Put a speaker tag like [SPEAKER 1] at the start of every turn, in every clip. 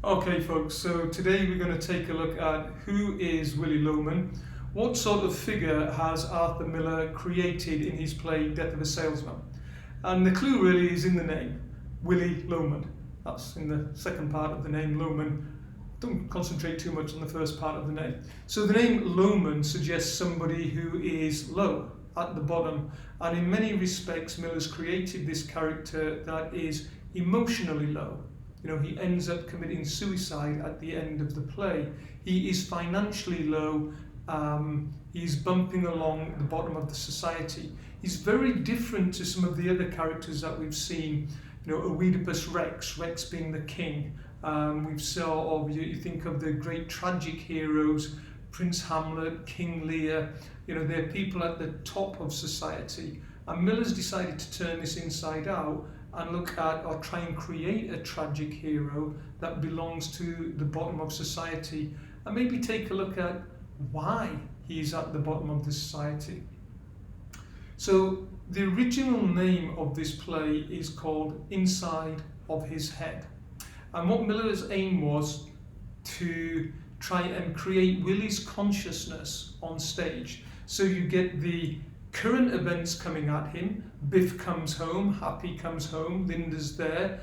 [SPEAKER 1] Okay folks, so today we're going to take a look at who is Willy Loman, what sort of figure has Arthur Miller created in his play Death of a Salesman. And the clue really is in the name, Willy Loman. That's in the second part of the name, Loman. Don't concentrate too much on the first part of the name. So the name Loman suggests somebody who is low, at the bottom, and in many respects Miller's created this character that is emotionally low. You know, he ends up committing suicide at the end of the play. He is financially low. He's bumping along the bottom of the society. He's very different to some of the other characters that we've seen. You know, Oedipus Rex, Rex being the king. You think of the great tragic heroes, Prince Hamlet, King Lear. You know, they're people at the top of society. And Miller's decided to turn this inside out and look at or try and create a tragic hero that belongs to the bottom of society, and maybe take a look at why he's at the bottom of the society. So the original name of this play is called Inside of His Head, and what Miller's aim was to try and create Willy's consciousness on stage. So you get the current events coming at him. Biff comes home, Happy comes home, Linda's there.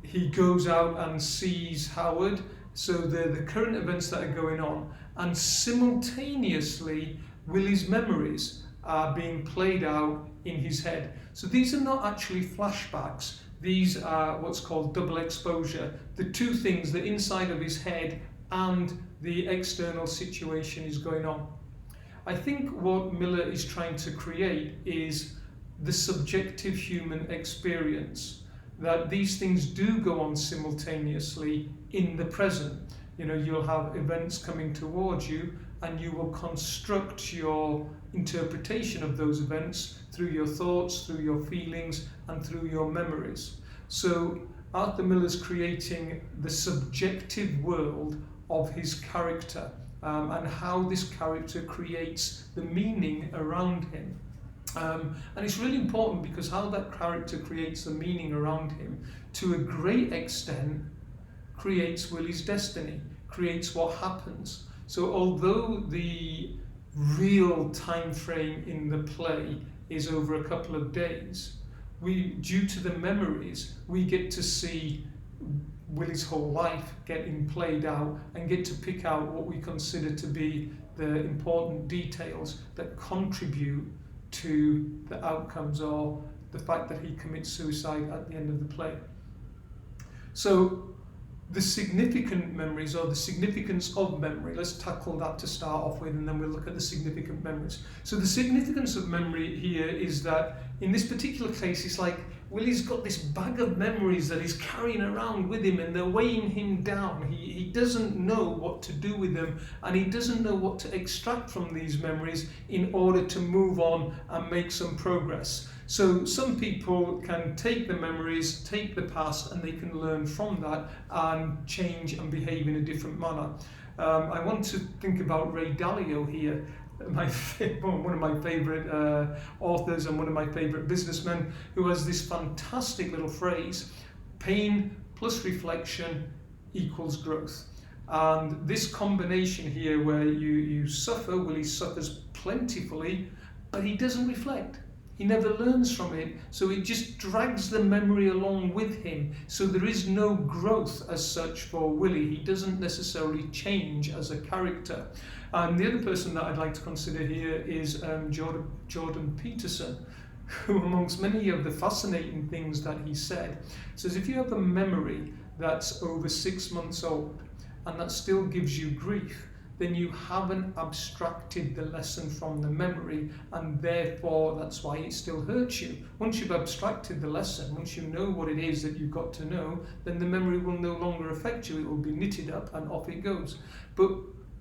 [SPEAKER 1] He goes out and sees Howard. So they're the current events that are going on. And simultaneously, Willy's memories are being played out in his head. So these are not actually flashbacks. These are what's called double exposure. The two things, the inside of his head and the external situation is going on. I think what Miller is trying to create is the subjective human experience, that these things do go on simultaneously in the present. You know, you'll have events coming towards you and you will construct your interpretation of those events through your thoughts, through your feelings, and through your memories. So Arthur Miller's creating the subjective world of his character. And how this character creates the meaning around him. And it's really important because how that character creates the meaning around him, to a great extent, creates Willy's destiny, creates what happens. So although the real time frame in the play is over a couple of days, due to the memories, we get to see Willy's whole life getting played out and get to pick out what we consider to be the important details that contribute to the outcomes or the fact that he commits suicide at the end of the play. So the significant memories, or the significance of memory, let's tackle that to start off with, and then we'll look at the significant memories. So the significance of memory here is that in this particular case, it's like Willy's got this bag of memories that he's carrying around with him, and they're weighing him down. He doesn't know what to do with them, and he doesn't know what to extract from these memories in order to move on and make some progress. So some people can take the memories, take the past, and they can learn from that and change and behave in a different manner. I want to think about Ray Dalio here, one of my favourite authors and one of my favourite businessmen, who has this fantastic little phrase: pain plus reflection equals growth. And this combination here where you suffer, Willy suffers plentifully, but he doesn't reflect. He never learns from it, so it just drags the memory along with him. So there is no growth as such for Willy. He doesn't necessarily change as a character. And the other person that I'd like to consider here is Jordan Peterson, who, amongst many of the fascinating things that he said, says if you have a memory that's over 6 months old and that still gives you grief, then you haven't abstracted the lesson from the memory, and therefore that's why it still hurts you. Once you've abstracted the lesson, once you know what it is that you've got to know, then the memory will no longer affect you. It will be knitted up and off it goes. But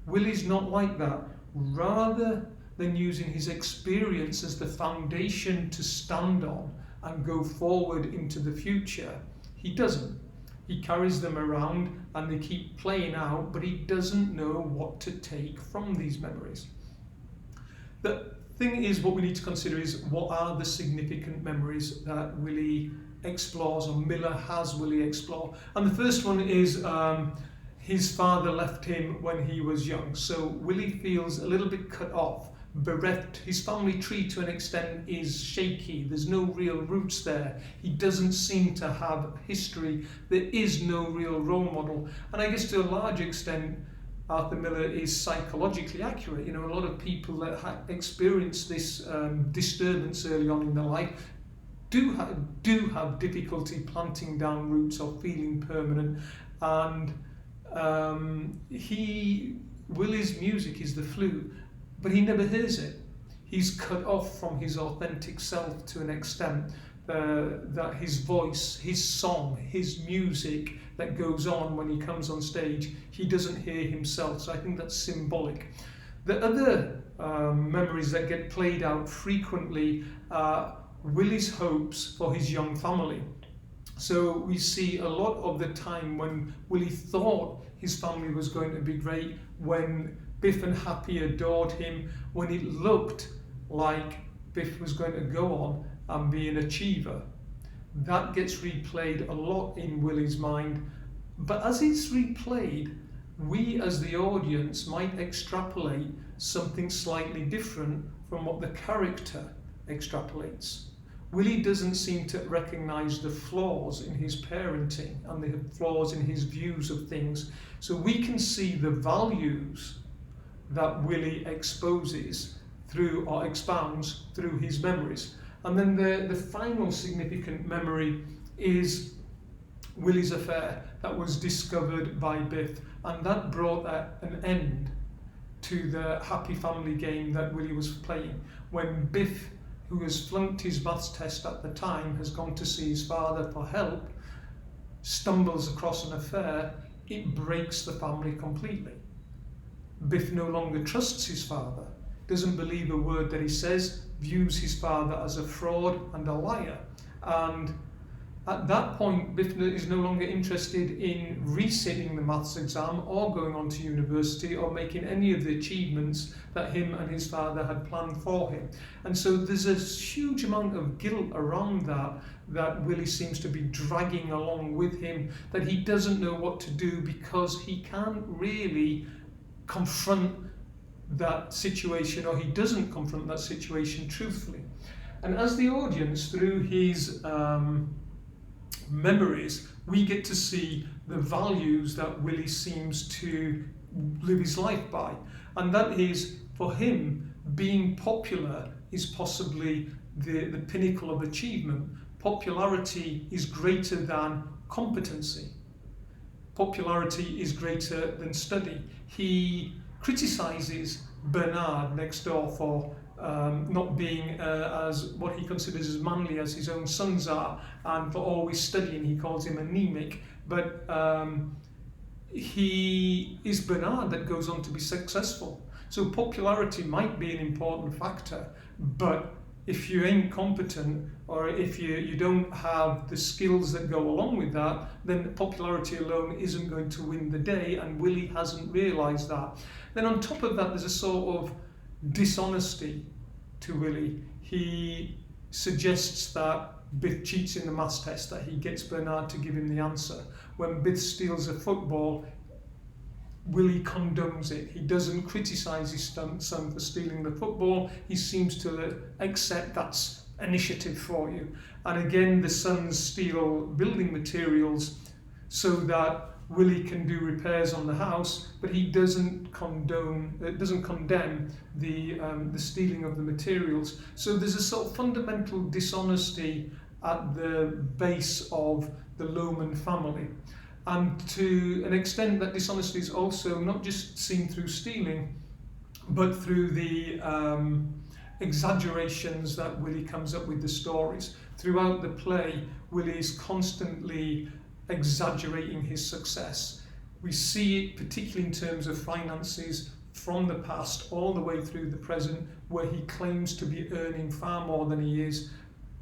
[SPEAKER 1] Willy's not like that. Rather than using his experience as the foundation to stand on and go forward into the future, he doesn't. He carries them around and they keep playing out, but he doesn't know what to take from these memories. The thing is, what we need to consider is what are the significant memories that Willy explores, or Miller has Willy explore. And the first one is his father left him when he was young. So Willy feels a little bit cut off, bereft. His family tree to an extent is shaky. There's no real roots there. He doesn't seem to have history. There is no real role model. And I guess to a large extent, Arthur Miller is psychologically accurate. You know, a lot of people that experience this disturbance early on in their life do have difficulty planting down roots or feeling permanent. And Willy's music is the flute, but he never hears it. He's cut off from his authentic self to an extent that his voice, his song, his music that goes on when he comes on stage, he doesn't hear himself. So I think that's symbolic. The other memories that get played out frequently are Willy's hopes for his young family. So we see a lot of the time when Willy thought his family was going to be great, when Biff and Happy adored him, when it looked like Biff was going to go on and be an achiever. That gets replayed a lot in Willy's mind, but as it's replayed, we as the audience might extrapolate something slightly different from what the character extrapolates. Willy doesn't seem to recognise the flaws in his parenting and the flaws in his views of things. So we can see the values that Willy exposes through or expounds through his memories. And then the final significant memory is Willy's affair that was discovered by Biff, and that brought an end to the happy family game that Willy was playing. When Biff, who has flunked his maths test at the time, has gone to see his father for help, stumbles across an affair, it breaks the family completely. Biff no longer trusts his father, doesn't believe a word that he says, views his father as a fraud and a liar. And at that point, Biff is no longer interested in resitting the maths exam or going on to university or making any of the achievements that him and his father had planned for him. And so there's a huge amount of guilt around that Willy seems to be dragging along with him, that he doesn't know what to do because he can't really confront that situation, or he doesn't confront that situation truthfully. And as the audience, through his memories, we get to see the values that Willy seems to live his life by. And that is, for him, being popular is possibly the pinnacle of achievement. Popularity is greater than competency. Popularity is greater than study. He criticises Bernard next door for not being as what he considers as manly as his own sons are, and for always studying. He calls him anemic, but he is Bernard that goes on to be successful. So popularity might be an important factor, but if you ain't competent, or if you don't have the skills that go along with that, then popularity alone isn't going to win the day, and Willy hasn't realised that. Then on top of that, there's a sort of dishonesty to Willy. He suggests that Biff cheats in the maths test, that he gets Bernard to give him the answer. When Biff steals a football, Willy condones it. He doesn't criticise his son for stealing the football. He seems to accept that's initiative for you. And again, the sons steal building materials so that Willy can do repairs on the house, but he doesn't condemn the stealing of the materials. So there's a sort of fundamental dishonesty at the base of the Loman family. And to an extent, that dishonesty is also not just seen through stealing, but through the exaggerations that Willy comes up with the stories. Throughout the play, Willy is constantly exaggerating his success. We see it particularly in terms of finances from the past all the way through the present, where he claims to be earning far more than he is.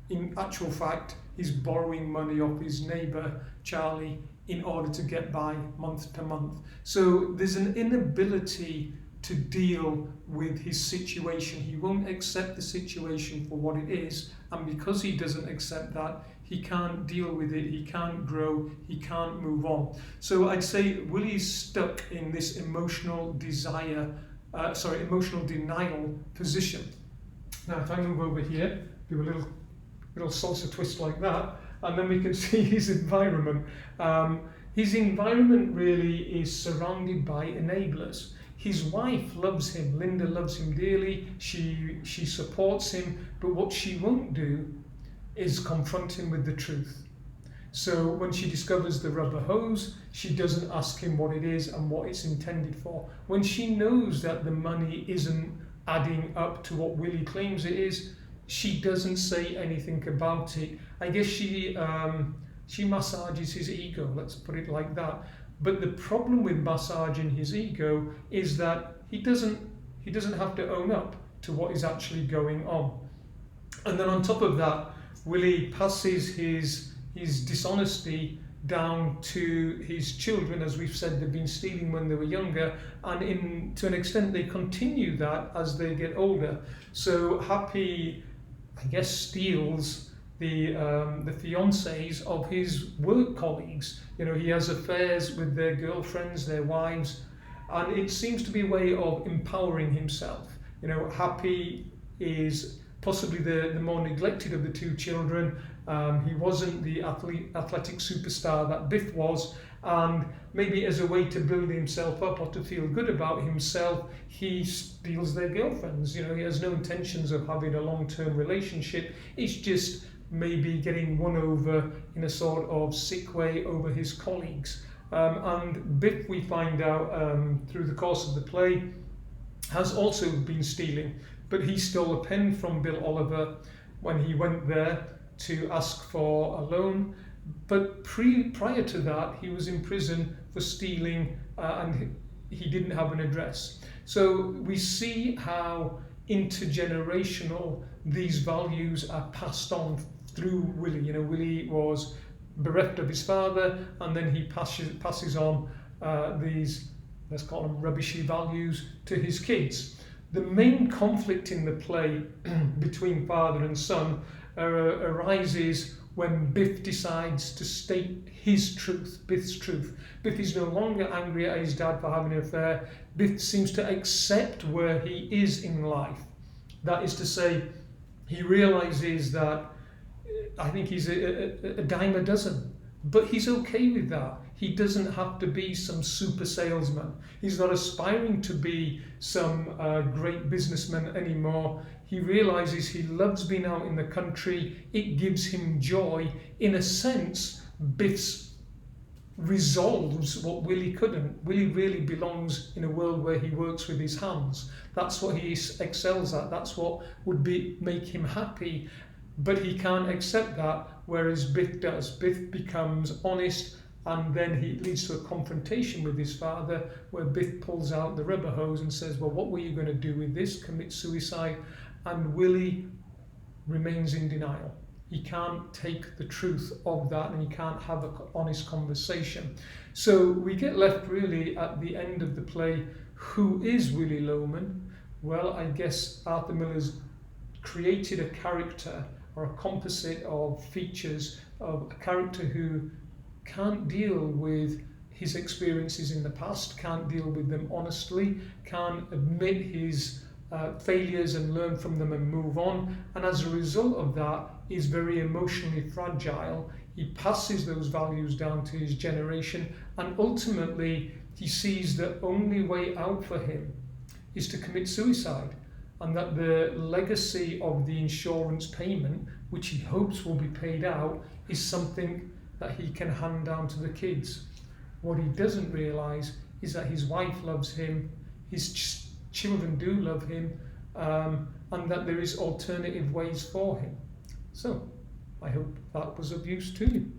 [SPEAKER 1] In actual fact, he's borrowing money off his neighbour, Charlie, in order to get by month to month. So there's an inability to deal with his situation. He won't accept the situation for what it is, and because he doesn't accept that, he can't deal with it, he can't grow, he can't move on. So I'd say Willy's stuck in this emotional denial position. Now if I move over here, do a little salsa twist like that, and then we can see his environment. His environment really is surrounded by enablers. His wife loves him, Linda loves him dearly, she supports him, but what she won't do is confront him with the truth. So when she discovers the rubber hose, she doesn't ask him what it is and what it's intended for. When she knows that the money isn't adding up to what Willy claims it is, she doesn't say anything about it. I guess she massages his ego, let's put it like that. But the problem with massaging his ego is that he doesn't have to own up to what is actually going on. And then on top of that, Willy passes his dishonesty down to his children. As we've said, they've been stealing when they were younger, and to an extent they continue that as they get older. So Happy, I guess, steals the fiancés of his work colleagues. You know, he has affairs with their girlfriends, their wives, and it seems to be a way of empowering himself. You know, Happy is possibly the more neglected of the two children. He wasn't the athletic superstar that Biff was, and maybe as a way to build himself up or to feel good about himself, he steals their girlfriends. You know, he has no intentions of having a long-term relationship. It's just maybe getting one over in a sort of sick way over his colleagues. And Biff, we find out through the course of the play, has also been stealing, but he stole a pen from Bill Oliver when he went there to ask for a loan. But prior to that, he was in prison for stealing and he didn't have an address. So we see how intergenerational these values are passed on through Willy. You know, Willy was bereft of his father, and then he passes on these, let's call them rubbishy values, to his kids. The main conflict in the play between father and son arises when Biff decides to state his truth, Biff's truth. Biff is no longer angry at his dad for having an affair. Biff seems to accept where he is in life. That is to say, he realizes that I think he's a dime a dozen, but he's okay with that. He doesn't have to be some super salesman. He's not aspiring to be some great businessman anymore. He realizes he loves being out in the country. It gives him joy. In a sense, Biff's resolves what Willy couldn't. Willy really belongs in a world where he works with his hands. That's what he excels at. That's what would make him happy. But he can't accept that, whereas Biff does. Biff becomes honest, and then it leads to a confrontation with his father, where Biff pulls out the rubber hose and says, well, what were you going to do with this? Commit suicide? And Willy remains in denial. He can't take the truth of that, and he can't have an honest conversation. So we get left really at the end of the play, who is Willy Loman? Well, I guess Arthur Miller's created a character, or a composite of features of a character who can't deal with his experiences in the past, can't deal with them honestly, can't admit his failures and learn from them and move on, and as a result of that is very emotionally fragile. He passes those values down to his generation, and ultimately he sees the only way out for him is to commit suicide, and that the legacy of the insurance payment, which he hopes will be paid out, is something that he can hand down to the kids. What he doesn't realise is that his wife loves him, his children do love him, and that there is alternative ways for him. So, I hope that was of use to you.